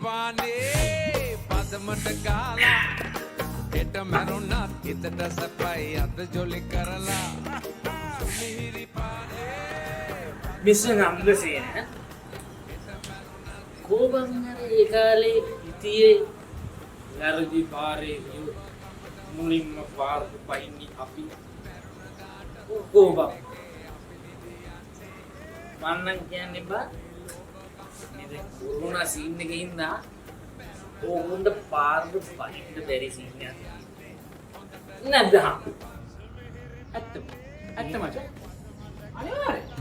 පානේ පදමට ගාලා හෙට මැරුණත් හිතට සැපයි අද ජොලි කරලා මිහිරි පානේ මිස්ටර් නම්දසේන කෝබන්නර ඒ කාලේ හිටියේ වැරදි පාරේ මුලින්ම පාරට පයින්නේ අපි කෝබම් මන්නම් කියන්නේ බා මේ කොරෝනා සීන් එකේ ඉඳලා ඕගොල්ලන්ට පාරට පයින්න බැරි සීන් එකක් නැද්ද හා ඇත්ත මචං අනිවාර්යයෙන්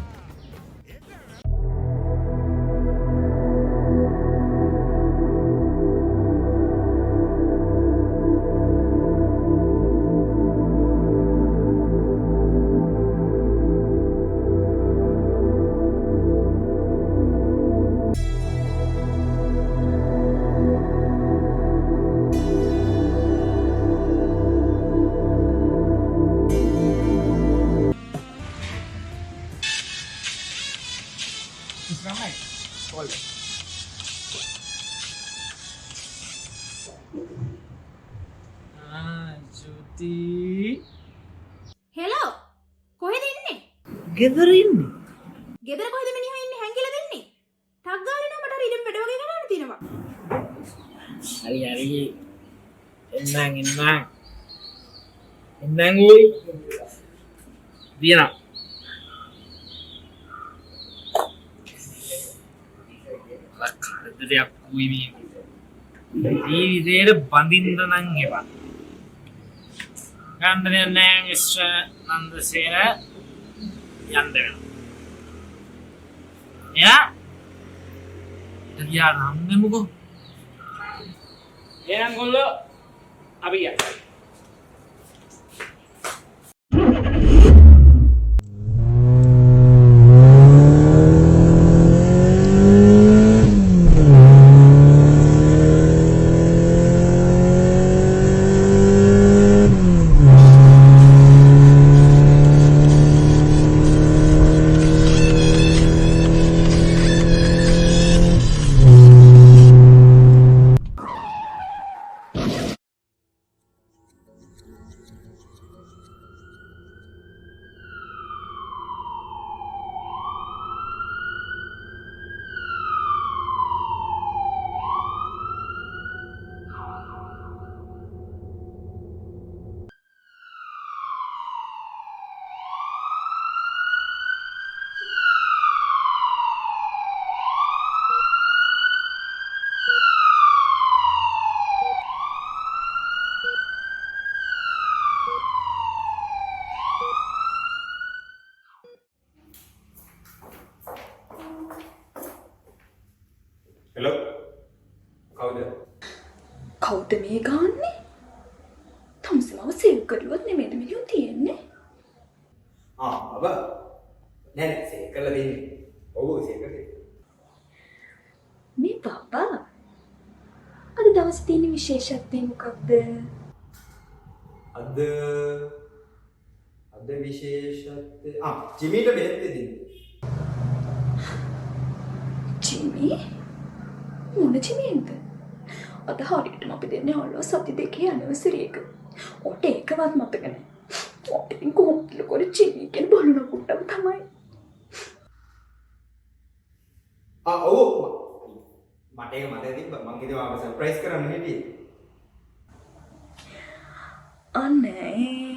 හෙලෝ කොහෙද ඉන්නේ? ගෙදර ඉන්නේ. ගෙදර කොහෙද මිනිහා ඉන්නේ හැංගිලා දෙන්නේ? ටක් ගාලා නෑ මට හරි ඉඩම් වැඩ වගේ කරන්න තියෙනවා. හරි එන්නම් ඔයි දිනා ලක්කරදයක් කුයි මේ ජීවිතේට බඳින්න නම් එපා ගන්න නෑ මිස්ටර් නන්දසේන යන්න වෙනවා එයා එයා නම් නෙමුකෝ එහෙනම් ගොල්ලෝ අපි යනවා Hello? කවුද මේ ගාන්නේ? තමුසමව සේව් කරුවත් නෙමෙයිද මිලියන් තියෙන්නේ? අබා. නෑ සේව් කරලා දෙන්නේ. ඔව් සේව් කරලා. මේ බබා අද දවසේ තියෙන විශේෂත්වය මොකක්ද? අද විශේෂත්වය ජිමීට බෙහෙත් දෙන්නේ. ජිමි? මොන ජිමින්ද? අද හරියටම අපි දෙන්නේ හොල්ලෝ සති දෙකේ ඇනිවර්සරි එක. ඔට ඒකවත් මතක නැහැ. ඔට ඉතින් කොහොමද ලොකෝ ජිමි කියන බලන කුට්ටම තමයි. ඔව් මට ඒක මතක තිබ්බා. මං හිතුවා ආව සර්ප්‍රයිස් කරන්න හිටියේ. අනේ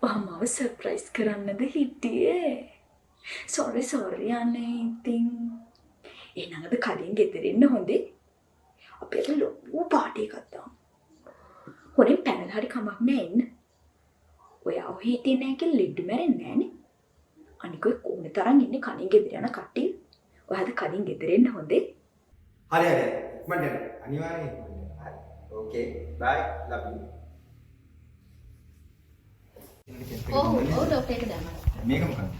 මමව සර්ප්‍රයිස් කරන්නද හිටියේ? සෝරි අනේ ඉතින් එහෙනම් අද කලින් ගෙදර ඉන්න හොඳේ. අපි අද ලොකු පාටි එකක් දාමු. හොරෙන් පැනලා හරි කමක් නෑ එන්න. ඔයා ඔහේ හිටියේ නෑ කියලා ලෙඩ මැරෙන්නේ නෑනේ. අනික ඔය කොහොමද තරම් ඉන්නේ කලින් ගෙදර යන කට්ටිය. ඔයාද කලින් ගෙදර එන්න හොඳේ. හරි මට අනිවාර්යෙන්. හරි. ඕකේ. බයි. Love you. ඔව් ડોක්ටර් එක දැම්මා. මේක මොකක්ද?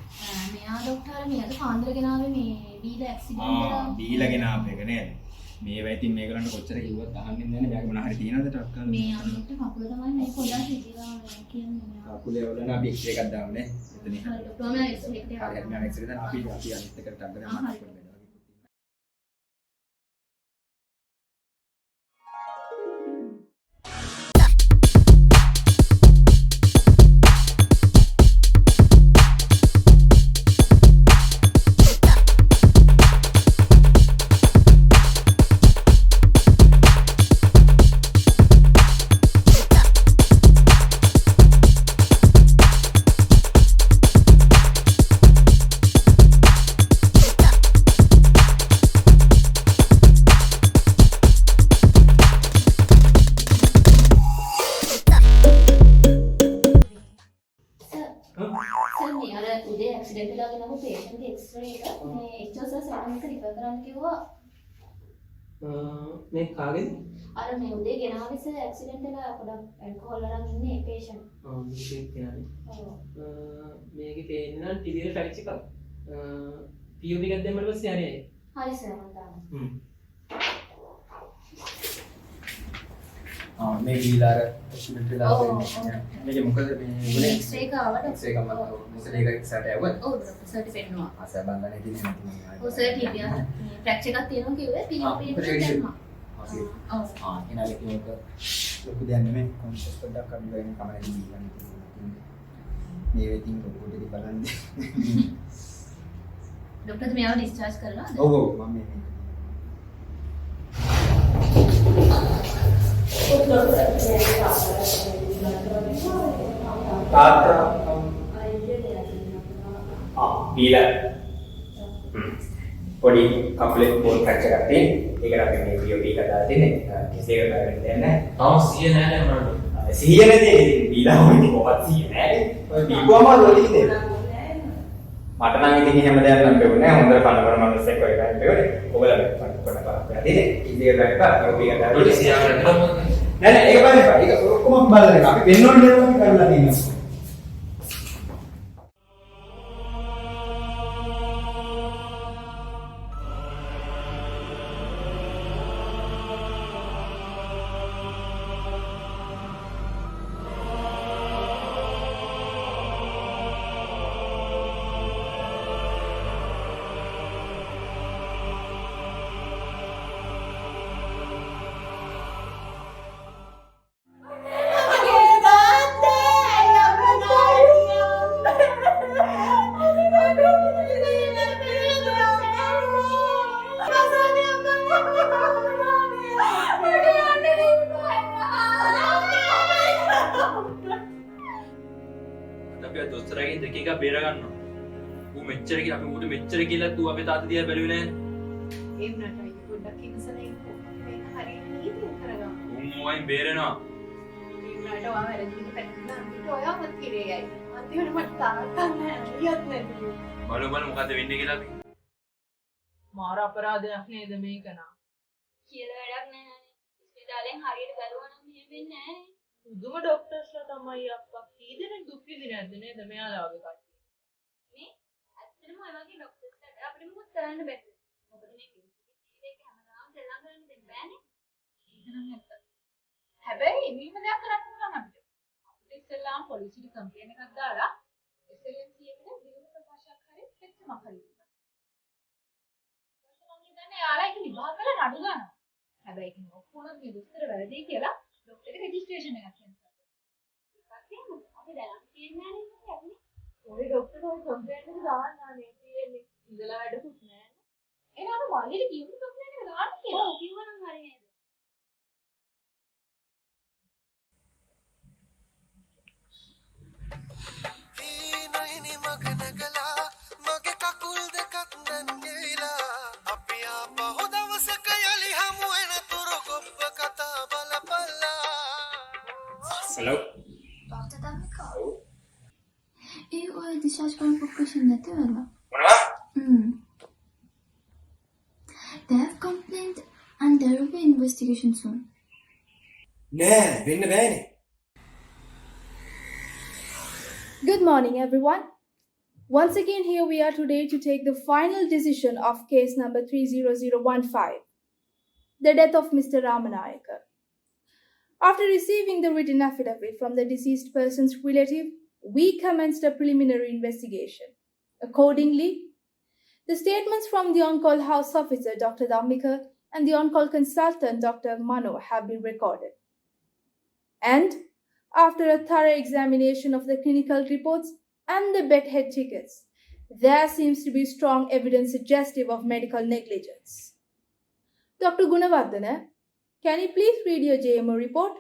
මෙයා ડોක්ටර් මේ අද පාන්දර ගෙනාවේ මේ බීලා ඇක්සිඩන්ට් එකක්. බීලා ගෙනාව එක නේද? මේවා ඉතින් මේගොල්ලන්ට කොච්චර කිව්වත් අහන්නේ නැහැ නේ. බෑග් මොන හරි තියනවද ටක් කරලා? මේ අනුන්ට කකුල තමයි මේ පොඩ්ඩක් හිතිලා කියන්නේ. කකුලේ වල නා අපි එක්ස්රේ එකක් දාමු නේ. එතන. හරි ડોක්ටර් මම එක්ස්රේ එකට හරි මම එක්ස්රේ දාන අපි අනිත් එකට ටක් කරලා මාත් කරමු. මේක රිපෙයාර් කරන්න කිව්වා. මේ කාගේද? අර මේ උදේ ගෙනාවිස ඇක්සිඩන්ට් වෙලා පොඩක් ඇල්කොහොල් අරන් ඉන්නේ පේෂන්ට්. මේකේ කියන්නේ. ඔව්. මේකේ පේන්න ටිවිල් ෆැක්ට් එකක්. POV එකක් දැම්මම පස්සේ හරියයි. හරි සර් මම දානවා. මේ ගිලාර ඇක්සිඩන්ට් වෙලා තියෙනවා. මේක මොකද මේ උනේ? එක්ස්රේ එක ආවට ඒක මම මොකද ඒක ඉස්සරහට යවුවා. ඔව් ඩොක්ටර් සර්ට පෙන්නුවා. අසබ බංගනේ තියෙන නැති ඔව් සර් ටිපියා ෆ්‍රැක්චර් එකක් තියෙනවා කිව්වේ POP එකට දැම්මා. ඔව්. එනාලේ කිව්වොත් ලොකු දෙයක් නෙමෙයි කොන්ෂස් පොඩ්ඩක් අපි වෙන කමරේ දීලා මේ වෙතින් පොඩ්ඩක් බලන්නේ. ඩොක්ටර් මෙයාව ඩිස්චාර්ජ් කරලා ඔව් ඔව් මම මේ තාත්තා බීලා පොඩි කකුලේ බෝල් ෆ්‍රැක්චර් එකක් තියෙන. ඒකට අපි මේ POP එක දාලා තින්නේ. කෙසේ කරලා දෙන්නේ නැහැ. තාම 100 නෑ නේ මරණ. 100 නැති බීලා වුණේ කොහොමද 100 නැහැ. ඔය බීගුවම ලොලි දෙන්න. මට නම් ඉතින් එහෙම දෙයක් නම් බෙවුනේ නැහැ. හොඳට පන්නවර මිනිස්සෙක් වගේ ගන්න බෙවුනේ. ඔයගොල්ලෝ පන්න කරලා දෙන්නේ. ඉතින් ඒක ගත්තා. POP එක දාලා පොලිස් යාමට නෑ නෑ ඒක බලන්න එපා. ඒක ඔක්කොම බලන්න එක. අපි වෙන්න ඕන දේ අපි කරලා තියෙනවා. අපි දොස්තරගෙන් දෙක එක බේර ගන්නවා. ඌ මෙච්චර කියලා අපි ඌට මෙච්චර කියලා ඌ අපේ තාත්තා දිහා බැලුවේ නැහැ. ඒ වුණාට අයිය පොඩ්ඩක් ඉවසලා ඉන්න. මේක හරියට නීතිය කරගන්න. ඌ මොයින් බේරෙනවා. ඒ වුණාට ඔයා වැරදිට පැටලලා අපිට ඔයාවත් කිරේයයි. අන්තිමට මට තාත්තා නැහැ. අයියත් නැති. බලමු මොකද වෙන්නේ කියලා අපි. මාර අපරාධයක් නේද මේක නා. කියලා වැඩක් නැහැ නේ. ඉස්පිතාලෙන් හරියට බැලුවා නම් මෙහෙම වෙන්නේ නැහැ නේ. පුදුම ડોක්ටර්ස්ලා තමයි අප්පා. කී දෙනෙක් දුක් විඳින්නේ නැද්ද නේද මෙයාලා වගේ කට්ටිය. මේ ඇත්තටම ඔය වගේ ડોක්ටර්ස්ලාට අපිට මොකද කරන්න බැහැ. මොකද මේ ජීවිතේක හැමදාම දෙලං කරන්න දෙන්න බෑනේ. ඒක නම් ඇත්ත. හැබැයි මෙහෙම දෙයක් කරන්න පුළුවන් අපිට. අපිට ඉස්සෙල්ලාම පොලිසියට කම්ප්ලේන්ට් එකක් දාලා SLMC එකට විරුද්ධ ප්‍රකාශයක් හරි පෙත්තමක් හරි. මම හිතන්නේ යාලා ඒක විභාග කරලා නඩු ගන්නවා. හැබැයි ඒක ඔක්කොම මේ දොස්තර වැරදි කියලා ડોක්ටර්ගේ රෙජිස්ට්‍රේෂන් එකක් කියනවා. අපි දැලන් තියන්නේ නැහැ නේ. ඔය ડોක්ටර් ඔය කම්ප්ලේන්ට් එක දාන්න ආනේ තියෙන්නේ. ඉඳලා වැඩකුත් නැහැ. එහෙනම් මල්ලිට කියපු කම්ප්ලේන්ට් එක දාන්න කියලා. ඔව් කිව්වනම් හරි නේද? Hello. Dr. Damika. ඔය discharge කරන ප්‍රොෆෙෂන් නැති වෙලා. මොනවා? They have complained and there will be investigation soon. නෑ වෙන්න බෑනේ. Good morning, everyone. Once again, here we are today to take the final decision of case number 30015, the death of Mr. Ramanayaka. After receiving the written affidavit from the deceased person's relative, we commenced a preliminary investigation. Accordingly, the statements from the on-call house officer, Dr. Damika, and the on-call consultant, Dr. Mano, have been recorded. And after a thorough examination of the clinical reports and the bedhead tickets, there seems to be strong evidence suggestive of medical negligence. Dr. Gunawardana, can you please read your JMO report?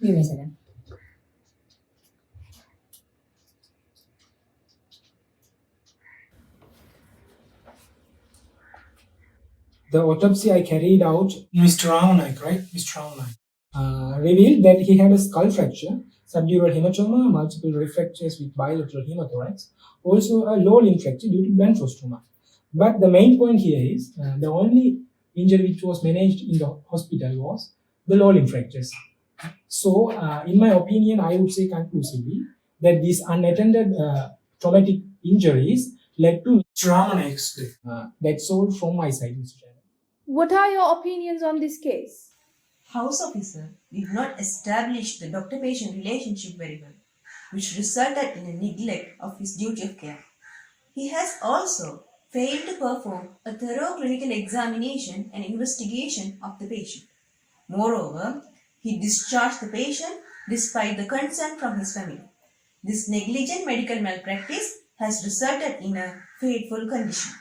Give me a second. The autopsy I carried out, Mr. Ramanaik, right? Mr. Ramanaik, revealed that he had a skull fracture subdural hematoma, multiple refractures with bilateral hemothorax, also a low limb fracture due to blepharostroma. But the main point here is the only injury which was managed in the hospital was the low limb fractures. So, in my opinion, I would say conclusively that these unattended traumatic injuries led to trauma next. That's all from my side, Mr. Chairman. What are your opinions on this case? House officer did not establish the doctor-patient relationship very well, which resulted in a neglect of his duty of care. He has also failed to perform a thorough clinical examination and investigation of the patient. Moreover, he discharged the patient despite the concern from his family. This negligent medical malpractice has resulted in a fateful condition.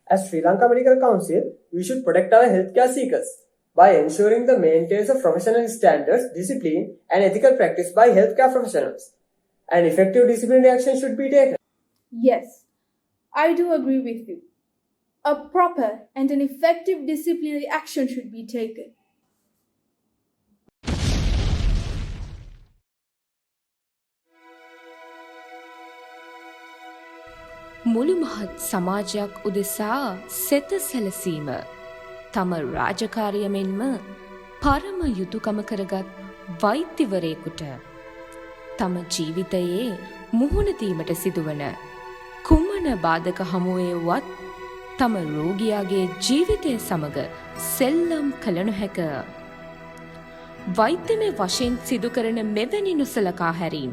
As Sri Lanka Medical Council, we should protect our healthcare seekers by ensuring the maintenance of professional standards, discipline and ethical practice by healthcare professionals. An effective disciplinary action should be taken. Yes, I do agree with you. A proper and an effective disciplinary action should be taken. මුළු මහත් සමාජයක් උදෙසා සෙත සැලසීම තම රාජකාරිය මෙන්ම පරම යුතුයකම කරගත් වෛද්‍යවරයෙකුට තම ජීවිතයේ මුහුණ දීමට සිදුවන කුමන බාධක හමුවේ වුවත් තම රෝගියාගේ ජීවිතය සමග සෙල්ලම් කළ නොහැක. වෛද්‍යමය වශයෙන් සිදු කරන මෙවැනි නොසලකා හැරීම්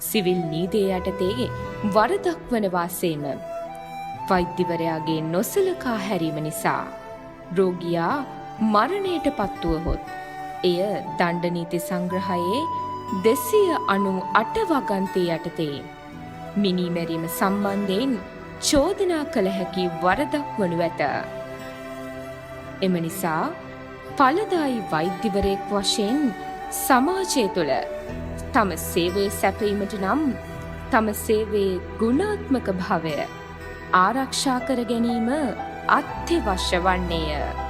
සිවිල් නීතිය යටතේ වරදක් වන වාසේම වෛද්‍යවරයාගේ නොසලකා හැරීම නිසා රෝගියා මරණයට පත්වුවහොත් එය දණ්ඩ නීති සංග්‍රහයේ 298 වගන්තිය යටතේ මිනීමැරීම සම්බන්ධයෙන් චෝදනා කළ හැකි වරදක් වනු ඇත. එම නිසා ඵලදායී වෛද්‍යවරයෙක් වශයෙන් සමාජය තුළ තම සේවය සැපීමට නම් තම සේවයේ ගුණාත්මක භාවය ආරක්ෂා කර ගැනීම අත්‍යවශ්‍ය වන්නේය.